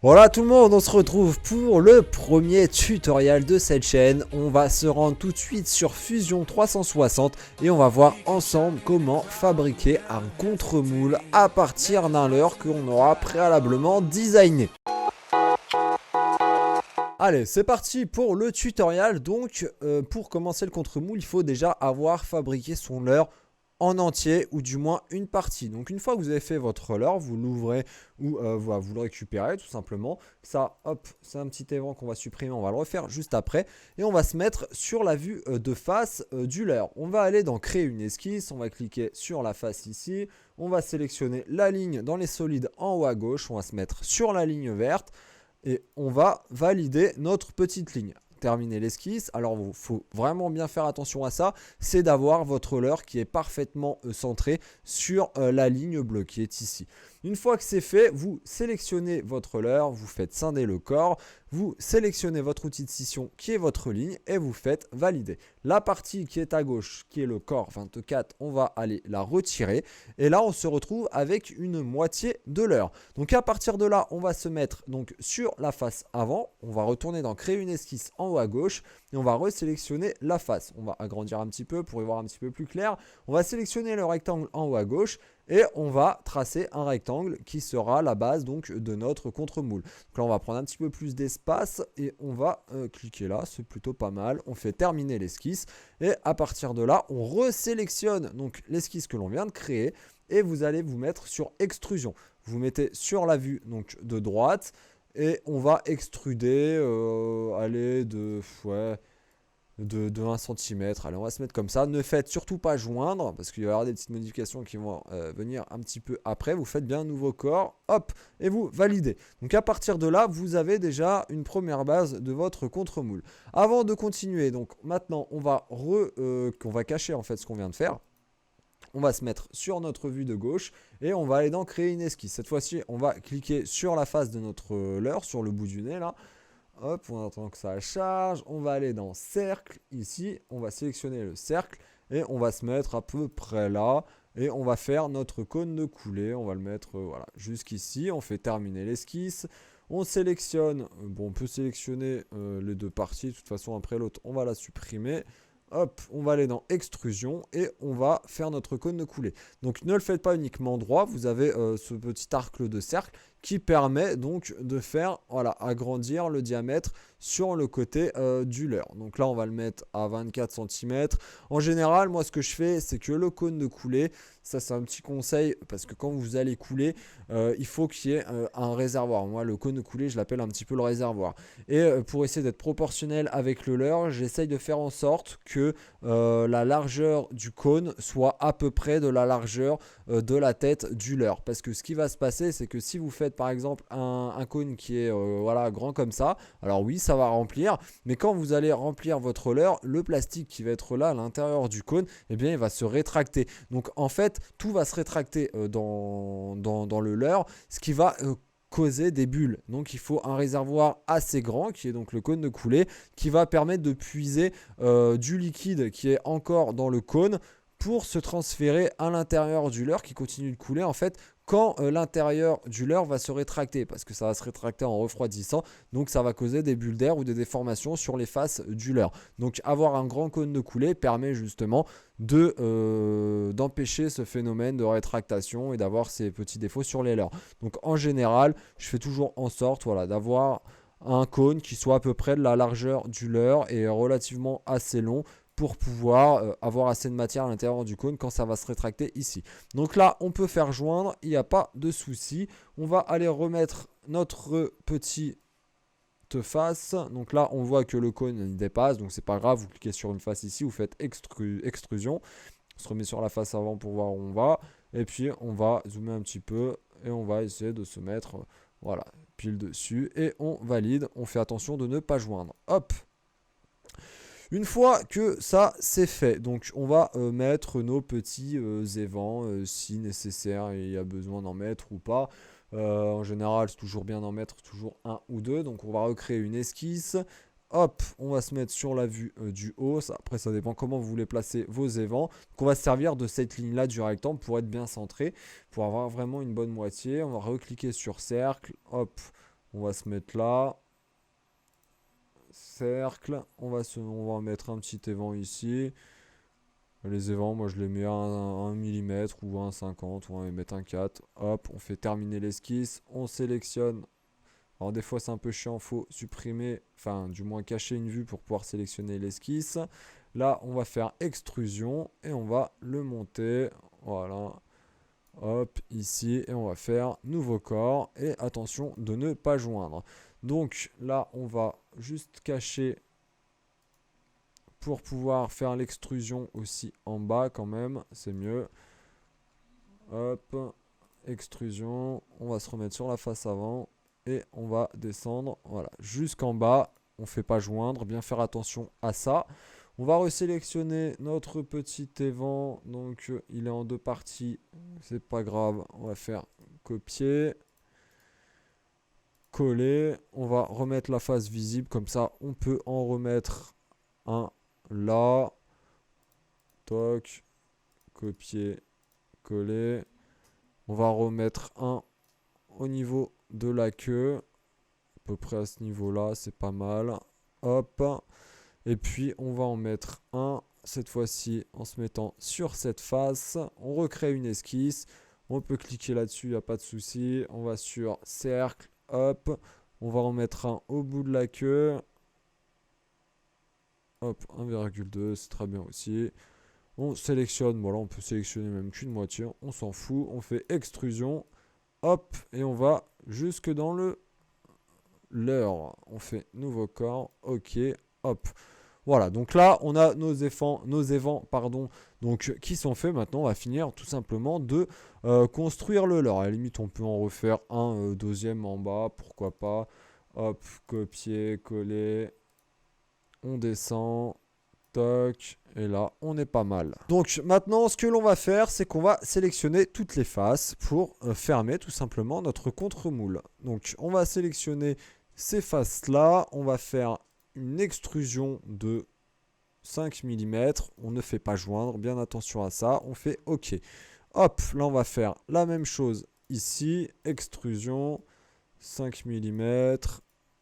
Voilà tout le monde, on se retrouve pour le premier tutoriel de cette chaîne. On va se rendre tout de suite sur Fusion 360 et on va voir ensemble comment fabriquer un contre-moule à partir d'un leurre qu'on aura préalablement designé. Allez, c'est parti pour le tutoriel. Donc, pour commencer le contre-moule, il faut déjà avoir fabriqué son leurre en entier ou du moins une partie. Donc une fois que vous avez fait votre leurre, vous l'ouvrez ou voilà, vous le récupérez tout simplement. Ça, hop, c'est un petit élément qu'on va supprimer, on va le refaire juste après. Et on va se mettre sur la vue de face du leurre. On va aller dans créer une esquisse, on va cliquer sur la face ici. On va sélectionner la ligne dans les solides en haut à gauche, on va se mettre sur la ligne verte. Et on va valider notre petite ligne. Terminer l'esquisse. Alors il faut vraiment bien faire attention à ça, c'est d'avoir votre leurre qui est parfaitement centré sur la ligne bleue qui est ici. Une fois que c'est fait, vous sélectionnez votre leurre, vous faites scinder le corps, vous sélectionnez votre outil de scission qui est votre ligne et vous faites valider. La partie qui est à gauche, qui est le corps 24, on va aller la retirer et là on se retrouve avec une moitié de leurre. Donc à partir de là, on va se mettre donc sur la face avant, on va retourner dans créer une esquisse en haut à gauche et on va resélectionner la face. On va agrandir un petit peu pour y voir un petit peu plus clair. On va sélectionner le rectangle en haut à gauche et on va tracer un rectangle qui sera la base donc de notre contre-moule. Donc là, on va prendre un petit peu plus d'espace et on va cliquer là, c'est plutôt pas mal. On fait terminer l'esquisse et à partir de là, on resélectionne donc l'esquisse que l'on vient de créer et vous allez vous mettre sur extrusion. Vous mettez sur la vue donc de droite et on va extruder, aller de 1 cm. Allez, on va se mettre comme ça. Ne faites surtout pas joindre parce qu'il va y avoir des petites modifications qui vont venir un petit peu après. Vous faites bien un nouveau corps, hop, et vous validez. Donc à partir de là, vous avez déjà une première base de votre contre-moule. Avant de continuer, donc maintenant, on va cacher en fait ce qu'on vient de faire. On va se mettre sur notre vue de gauche et on va aller dans créer une esquisse. Cette fois-ci, on va cliquer sur la face de notre leurre, sur le bout du nez là. Hop, on attend que ça charge. On va aller dans cercle ici. On va sélectionner le cercle et on va se mettre à peu près là. Et on va faire notre cône de coulée. On va le mettre voilà, jusqu'ici. On fait terminer l'esquisse. On sélectionne. Bon, on peut sélectionner les deux parties. De toute façon, après l'autre, on va la supprimer. Hop, on va aller dans extrusion et on va faire notre cône de coulée. Donc ne le faites pas uniquement droit, vous avez ce petit arc de cercle qui permet donc de faire voilà, agrandir le diamètre sur le côté du leurre. Donc là on va le mettre à 24 cm. En général, moi ce que je fais, c'est que le cône de coulée, ça c'est un petit conseil parce que quand vous allez couler, il faut qu'il y ait un réservoir. Moi le cône de coulée, je l'appelle un petit peu le réservoir. Et pour essayer d'être proportionnel avec le leurre, j'essaye de faire en sorte que la largeur du cône soit à peu près de la largeur de la tête du leurre. Parce que ce qui va se passer, c'est que si vous faites par exemple un cône qui est voilà, grand comme ça, alors oui, ça va remplir, mais quand vous allez remplir votre leurre, le plastique qui va être là à l'intérieur du cône, eh bien, il va se rétracter. Donc en fait, tout va se rétracter dans le leurre, ce qui va causer des bulles. Donc il faut un réservoir assez grand qui est donc le cône de coulée qui va permettre de puiser du liquide qui est encore dans le cône pour se transférer à l'intérieur du leurre qui continue de couler en fait quand l'intérieur du leurre va se rétracter parce que ça va se rétracter en refroidissant, donc ça va causer des bulles d'air ou des déformations sur les faces du leurre. Donc avoir un grand cône de coulée permet justement d'empêcher ce phénomène de rétractation et d'avoir ces petits défauts sur les leurres. Donc en général, je fais toujours en sorte voilà, d'avoir un cône qui soit à peu près de la largeur du leurre et relativement assez long pour pouvoir avoir assez de matière à l'intérieur du cône quand ça va se rétracter ici. Donc là, on peut faire joindre, il n'y a pas de souci. On va aller remettre notre petite face. Donc là, on voit que le cône il dépasse, donc c'est pas grave. Vous cliquez sur une face ici, vous faites extrusion. On se remet sur la face avant pour voir où on va. Et puis, on va zoomer un petit peu et on va essayer de se mettre voilà, pile dessus. Et on valide. On fait attention de ne pas joindre. Hop! Une fois que ça c'est fait, donc on va mettre nos petits évents si nécessaire et il y a besoin d'en mettre ou pas. En général, c'est toujours bien d'en mettre toujours un ou deux. Donc on va recréer une esquisse. Hop, on va se mettre sur la vue du haut. Après, ça dépend comment vous voulez placer vos évents. Donc on va se servir de cette ligne-là du rectangle pour être bien centré, pour avoir vraiment une bonne moitié. On va recliquer sur cercle. Hop, On va se mettre là. Cercle. On va en mettre un petit évent ici. Les évents, moi je les mets à 1 mm ou à 1,50 ou on va mettre un 4. Hop, on fait terminer l'esquisse. On sélectionne. Alors des fois c'est un peu chiant, faut supprimer, enfin du moins cacher une vue pour pouvoir sélectionner l'esquisse. Là on va faire extrusion et on va le monter. Voilà. Hop, ici. Et on va faire nouveau corps. Et attention de ne pas joindre. Donc là on va juste cacher pour pouvoir faire l'extrusion aussi en bas quand même. C'est mieux. Hop, extrusion. On va se remettre sur la face avant. Et on va descendre, voilà, jusqu'en bas. On ne fait pas joindre, bien faire attention à ça. On va resélectionner notre petit évent. Donc, il est en 2 parties. C'est pas grave. On va faire copier, coller. On va remettre la face visible. Comme ça, on peut en remettre un là. Toc, copier, coller. On va remettre un au niveau de la queue. À peu près à ce niveau-là, c'est pas mal. Hop. Et puis, on va en mettre un, cette fois-ci, en se mettant sur cette face. On recrée une esquisse. On peut cliquer là-dessus, il n'y a pas de souci. On va sur cercle. Hop. On va en mettre un au bout de la queue. Hop, 1,2, c'est très bien aussi. On sélectionne, voilà, on peut sélectionner même qu'une moitié. On s'en fout. On fait extrusion. Hop. Et on va jusque dans l'heure. On fait nouveau corps. Ok. Hop. Voilà, donc là, on a nos évents pardon, donc, qui sont faits. Maintenant, on va finir tout simplement de construire le leurre. À la limite, on peut en refaire un deuxième en bas, pourquoi pas. Hop, copier, coller. On descend. Toc. Et là, on est pas mal. Donc maintenant, ce que l'on va faire, c'est qu'on va sélectionner toutes les faces pour fermer tout simplement notre contre-moule. Donc, on va sélectionner ces faces-là. On va faire une extrusion de 5 mm. On ne fait pas joindre. Bien attention à ça. On fait OK. Hop, là, on va faire la même chose ici. Extrusion, 5 mm.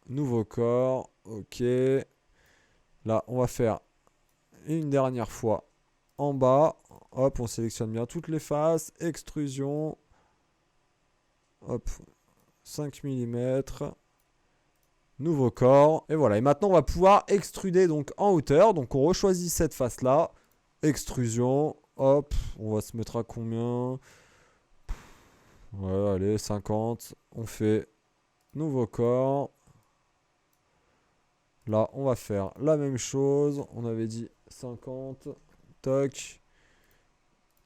Nouveau corps. OK. Là, on va faire une dernière fois en bas. Hop, on sélectionne bien toutes les faces. Extrusion. Hop, 5 mm. Nouveau corps. Et voilà. Et maintenant, on va pouvoir extruder donc en hauteur. Donc, on rechoisit cette face-là. Extrusion. Hop, on va se mettre à combien? Ouais, allez, 50. On fait nouveau corps. Là, on va faire la même chose. On avait dit 50. Toc.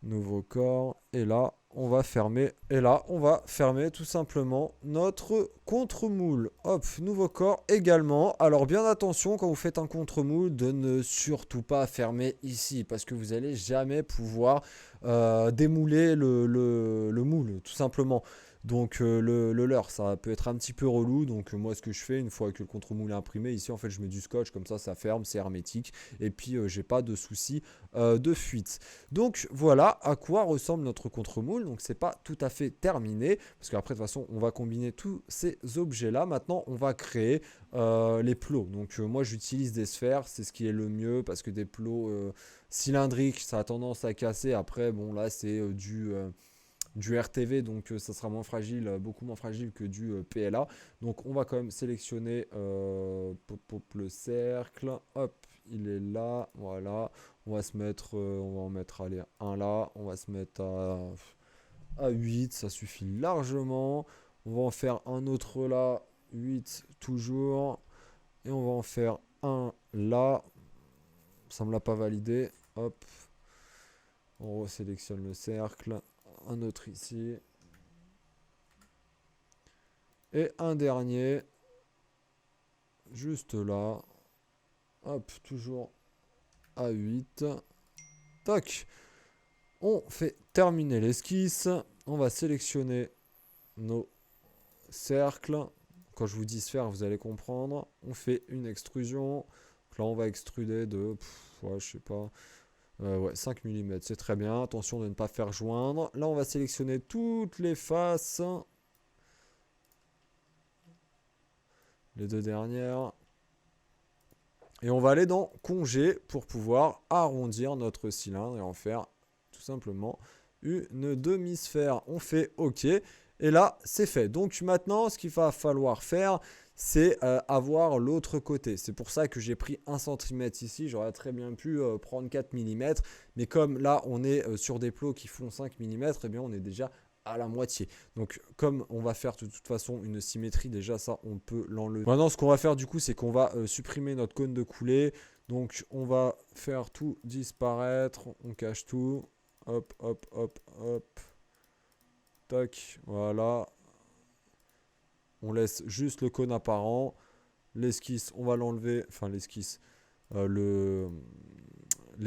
Nouveau corps. Et là, on va fermer. Et là, on va fermer tout simplement notre contre-moule. Hop, nouveau corps également. Alors, bien attention quand vous faites un contre-moule de ne surtout pas fermer ici. Parce que vous n'allez jamais pouvoir démouler le moule, tout simplement. Donc le leurre, ça peut être un petit peu relou. Donc moi, ce que je fais, une fois que le contre-moule est imprimé, ici en fait je mets du scotch, comme ça ferme, c'est hermétique. Et puis j'ai pas de souci de fuite. Donc voilà à quoi ressemble notre contre-moule. Donc c'est pas tout à fait terminé, parce qu'après de toute façon on va combiner tous ces objets là. Maintenant on va créer les plots. Donc moi j'utilise des sphères, c'est ce qui est le mieux, parce que des plots cylindriques ça a tendance à casser. Après bon là c'est du RTV, donc ça sera moins fragile, beaucoup moins fragile que du PLA. Donc on va quand même sélectionner le cercle. Hop, il est là, voilà. On va se mettre, on va en mettre allez, un là. On va se mettre à 8, ça suffit largement. On va en faire un autre là, 8 toujours. Et on va en faire un là. Ça me l'a pas validé. Hop, on resélectionne le cercle. Un autre ici. Et un dernier. Juste là. Hop, toujours à 8. Toc. On fait terminer l'esquisse. On va sélectionner nos cercles. Quand je vous dis sphère, vous allez comprendre. On fait une extrusion. Donc là, on va extruder de, ouais, je sais pas, ouais, 5 mm. C'est très bien. Attention de ne pas faire joindre. Là, on va sélectionner toutes les faces. les deux dernières. Et on va aller dans congé pour pouvoir arrondir notre cylindre et en faire tout simplement une demi-sphère. On fait OK. Et là, c'est fait. Donc maintenant, ce qu'il va falloir faire, c'est avoir l'autre côté. C'est pour ça que j'ai pris 1 cm ici. J'aurais très bien pu prendre 4 mm. Mais comme là, on est sur des plots qui font 5 mm, eh bien, on est déjà à la moitié. Donc comme on va faire de toute façon une symétrie, déjà ça on peut l'enlever. Maintenant ce qu'on va faire du coup c'est qu'on va supprimer notre cône de coulée. Donc on va faire tout disparaître, on cache tout. Hop, hop, hop, hop. Tac, voilà. On laisse juste le cône apparent. L'esquisse, on va l'enlever. Enfin l'esquisse. Les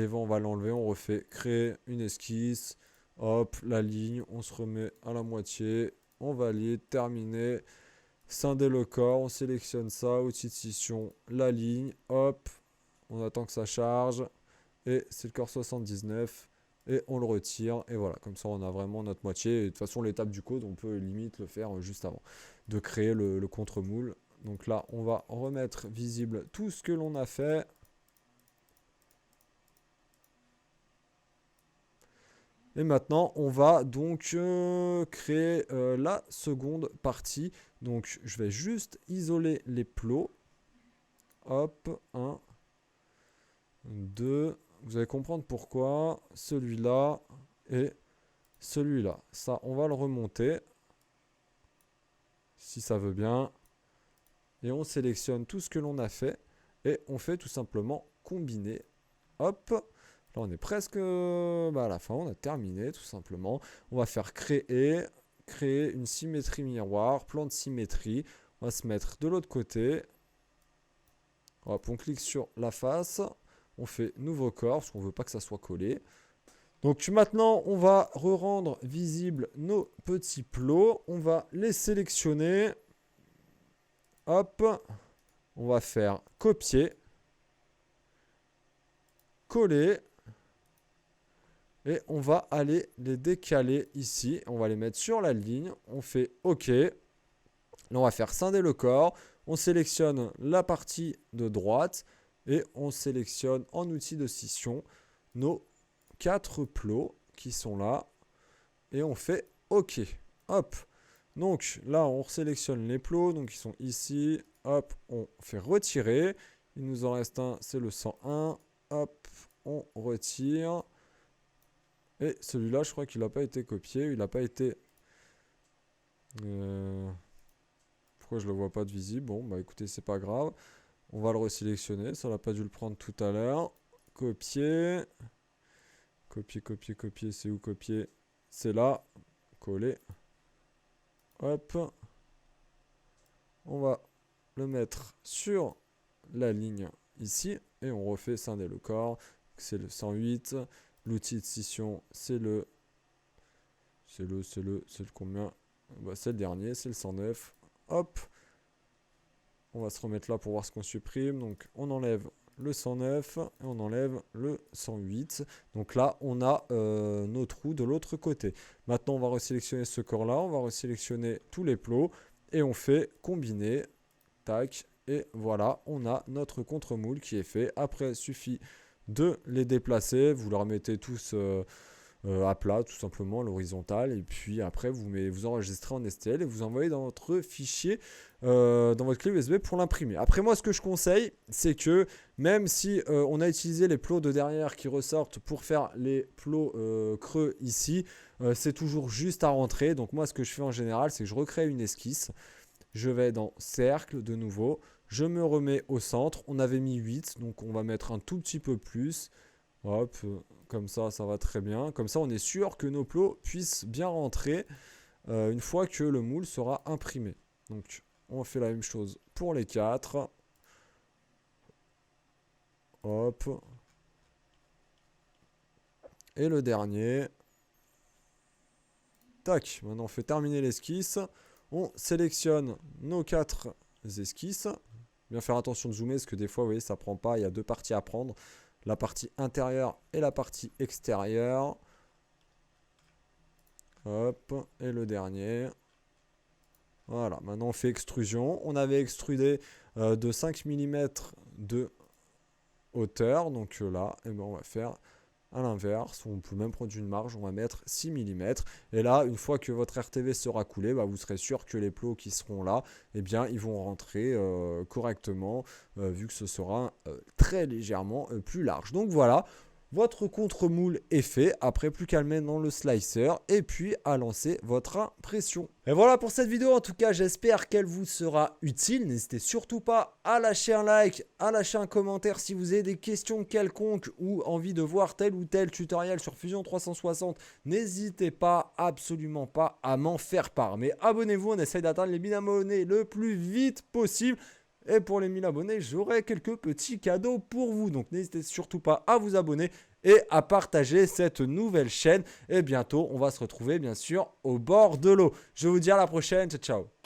vents on va l'enlever. On refait créer une esquisse. Hop, la ligne, on se remet à la moitié, on valide, terminé, scinder le corps, on sélectionne ça, outil de scission, la ligne, hop, on attend que ça charge, et c'est le corps 79, et on le retire, et voilà, comme ça on a vraiment notre moitié, et de toute façon l'étape du code, on peut limite le faire juste avant de créer le contre-moule. Donc là, on va remettre visible tout ce que l'on a fait. Et maintenant, on va donc créer la seconde partie. Donc, je vais juste isoler les plots. Hop, 1, 2. Vous allez comprendre pourquoi. Celui-là et celui-là. Ça, on va le remonter. Si ça veut bien. Et on sélectionne tout ce que l'on a fait. Et on fait tout simplement combiner. Hop. Là, on est presque à la fin, on a terminé tout simplement. On va faire créer une symétrie miroir, plan de symétrie. On va se mettre de l'autre côté. Hop, on clique sur la face. On fait nouveau corps, parce qu'on ne veut pas que ça soit collé. Donc maintenant, on va re-rendre visible nos petits plots. On va les sélectionner. Hop, on va faire copier, coller. Et on va aller les décaler ici. On va les mettre sur la ligne. On fait OK. Là, on va faire scinder le corps. On sélectionne la partie de droite. Et on sélectionne en outil de scission nos 4 plots qui sont là. Et on fait OK. Hop. Donc là, on sélectionne les plots. Donc ils sont ici. Hop. On fait retirer. Il nous en reste un. C'est le 101. Hop. On retire. Et celui-là, je crois qu'il n'a pas été copié. Il n'a pas été... Pourquoi je ne le vois pas de visible? Bon, bah écoutez, c'est pas grave. On va le resélectionner. Ça n'a pas dû le prendre tout à l'heure. Copier. Copier, copier, copier. C'est où copier? C'est là. Coller. Hop. On va le mettre sur la ligne ici. Et on refait scinder le corps. C'est le 108. L'outil de scission, c'est le combien? Bah, c'est le dernier, c'est le 109. Hop. On va se remettre là pour voir ce qu'on supprime. Donc, on enlève le 109 et on enlève le 108. Donc là, on a nos trous de l'autre côté. Maintenant, on va resélectionner ce corps-là. On va resélectionner tous les plots et on fait combiner. Tac. Et voilà, on a notre contre-moule qui est fait. Après, il suffit de les déplacer, vous leur mettez tous à plat tout simplement à l'horizontale et puis après vous enregistrez en STL et vous envoyez dans votre fichier dans votre clé USB pour l'imprimer. Après moi ce que je conseille c'est que même si on a utilisé les plots de derrière qui ressortent pour faire les plots creux ici, c'est toujours juste à rentrer. Donc moi ce que je fais en général c'est que je recrée une esquisse, je vais dans cercle de nouveau. Je me remets au centre. On avait mis 8, donc on va mettre un tout petit peu plus. Hop, comme ça, ça va très bien. Comme ça, on est sûr que nos plots puissent bien rentrer une fois que le moule sera imprimé. Donc, on fait la même chose pour les 4. Hop. Et le dernier. Tac, maintenant on fait terminer l'esquisse. On sélectionne nos 4 esquisses. Bien faire attention de zoomer parce que des fois, vous voyez, ça prend pas. Il y a 2 parties à prendre. La partie intérieure et la partie extérieure. Hop. Et le dernier. Voilà, maintenant on fait extrusion. On avait extrudé de 5 mm de hauteur. Donc là, eh ben, on va faire à l'inverse. On peut même prendre une marge, on va mettre 6 mm. Et là, une fois que votre RTV sera coulé, bah, vous serez sûr que les plots qui seront là, eh bien, ils vont rentrer correctement, vu que ce sera très légèrement plus large. Donc voilà. Votre contre-moule est fait, après plus qu'à le mettre dans le slicer et puis à lancer votre impression. Et voilà pour cette vidéo, en tout cas j'espère qu'elle vous sera utile. N'hésitez surtout pas à lâcher un like, à lâcher un commentaire si vous avez des questions quelconques ou envie de voir tel ou tel tutoriel sur Fusion 360. N'hésitez pas, absolument pas à m'en faire part. Mais abonnez-vous, on essaye d'atteindre les 1000 abonnés le plus vite possible. Et pour les 1000 abonnés, j'aurai quelques petits cadeaux pour vous. Donc n'hésitez surtout pas à vous abonner et à partager cette nouvelle chaîne. Et bientôt, on va se retrouver bien sûr au bord de l'eau. Je vous dis à la prochaine. Ciao, ciao.